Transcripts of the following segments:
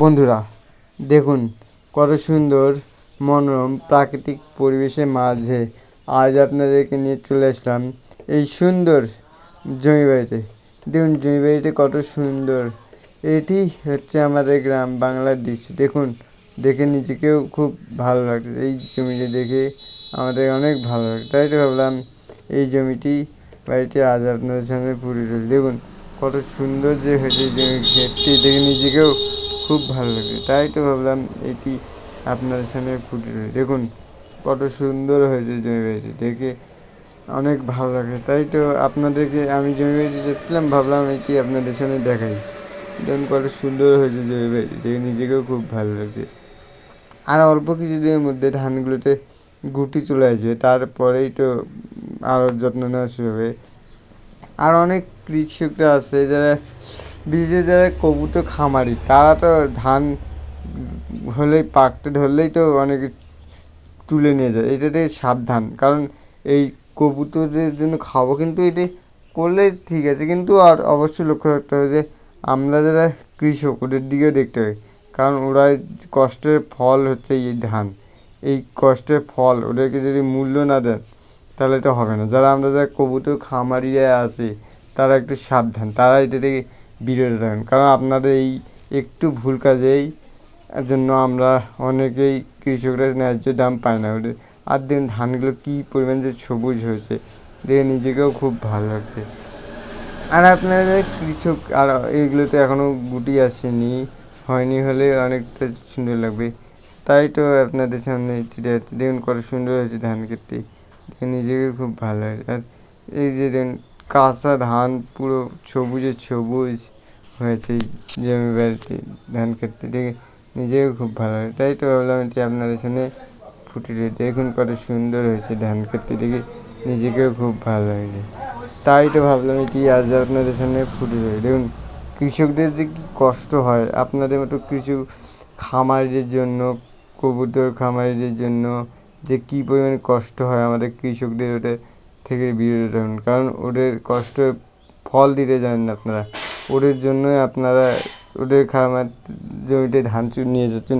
বন্ধুরা দেখুন কত সুন্দর মনোরম প্রাকৃতিক পরিবেশের মাঝে আজ আপনাদেরকে নিয়ে চলে আসলাম এই সুন্দর জমি বাড়িতে। দেখুন জমি বাড়িতে কত সুন্দর, এটি হচ্ছে আমাদের গ্রাম বাংলার দৃশ্য। দেখুন দেখে নিজেকেও খুব ভালো লাগছে, এই জমিটি দেখে আমাদের অনেক ভালো লাগে। তাই তো ভাবলাম এই জমিটি বাড়িটি আজ আপনাদের সামনে ফুটে তুলি। দেখুন কত সুন্দর যে হয়েছে জমি ক্ষেতটি দেখে নিজেকেও খুব ভালো লাগে। তাই তো ভাবলাম এটি আপনাদের সামনে ফুটে তুলি। দেখুন কত সুন্দর হয়েছে জমি বাড়িটি, দেখে অনেক ভালো লাগে। তাই তো আপনাদেরকে আমি জমি বাড়িটি দেখলাম, ভাবলাম এটি আপনাদের সামনে দেখাই। দেখুন কত সুন্দর হয়েছে জমি বাড়িটি, দেখে নিজেকেও খুব ভালো লাগছে। আর অল্প কিছুদিনের মধ্যে ধানগুলোতে গুটি চলে আসবে, তারপরেই তো আরও যত্ন নেওয়া শুরু হবে। আর অনেক কৃষকরা আছে যারা, বিশেষ যারা কবুতর খামারি, তারা তো ধান হলেই পাকতে ধরলেই তো অনেকে তুলে নিয়ে যায়। এটাতে সাবধান, কারণ এই কবুতরের জন্য খাবো, কিন্তু এটি করলে ঠিক আছে, কিন্তু আর অবশ্যই লক্ষ্য রাখতে হবে যে আমরা যারা কৃষক ওদের দিকেও দেখতে হবে, কারণ ওরা কষ্টের ফল হচ্ছে এই ধান। এই কষ্টের ফল ওদেরকে যদি মূল্য না দেন তাহলে এটা হবে না। যারা কবুতর খামারিরা আছে তারা একটু সাবধান, তারা এটা থেকে বিরত থাকেন, কারণ আপনাদের এই একটু ভুল কাজেই জন্য আমরা অনেকেই কৃষকরা ন্যায্য দাম পায় না ওদের। আর দেখুন ধানগুলো কী পরিমাণ যে সবুজ হয়েছে, দেখে নিজেকেও খুব ভালো লাগছে। আর আপনারা যারা কৃষক, আর এইগুলোতে এখনও গুটি আসেনি, হয়নি, হলে অনেকটা সুন্দর লাগবে। তাই তো আপনাদের সামনে এটি দেখাচ্ছি। দেখুন কত সুন্দর হয়েছে ধান ক্ষেতটি, দেখে নিজেকে খুব ভালো লাগে। আর এই যে দেখুন কাঁচা ধান পুরো সবুজে সবুজ হয়েছে এই জমি বাড়িটি, ধান ক্ষেতটি দেখে নিজেকে খুব ভালো লাগে। তাই তো ভাবলাম এটি আপনাদের সামনে ফুটিয়ে দেখুন কত সুন্দর হয়েছে ধান ক্ষেতটি, দেখে নিজেকেও খুব ভালো লাগছে। তাই তো ভাবলাম এটি আজ আপনাদের সামনে ফুটে ধরে। দেখুন কৃষকদের যে কী কষ্ট হয়, আপনাদের মতো কিছু খামারিদের জন্য, কবুতর খামারিদের জন্য যে কী পরিমাণে কষ্ট হয় আমাদের কৃষকদের, ওদের থেকে বিরত থাকুন, কারণ ওদের কষ্টের ফল দিতে জানেন না আপনারা। ওদের জন্যই আপনারা ওদের খামার জমিতে ধান নিয়ে যাচ্ছেন।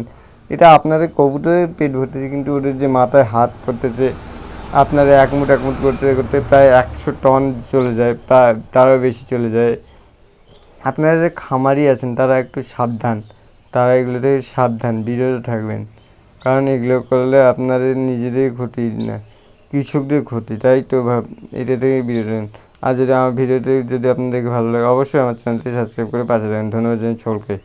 এটা আপনাদের কবুতরের পেট ভরতেছে, কিন্তু ওদের যে মাথায় হাত পড়তেছে, আপনারা এক মুঠ করতে করতে প্রায় 100 টন চলে যায়, প্রায় তারও বেশি চলে যায়। আপনারা যে খামারি আছেন তারা একটু সাবধান, তারা এগুলো থেকে সাবধান, বিরত থাকবেন, কারণ এগুলো করলে আপনাদের নিজেদের ক্ষতি না, কৃষকদের ক্ষতি। তাই তো এটা থেকে বিরত থাকবেন। আর যদি আমার ভিডিওটি যদি আপনাদেরকে ভালো লাগে, অবশ্যই আমার চ্যানেলটি সাবস্ক্রাইব করে পাশে থাকবেন। ধন্যবাদ জানাই সকলকে।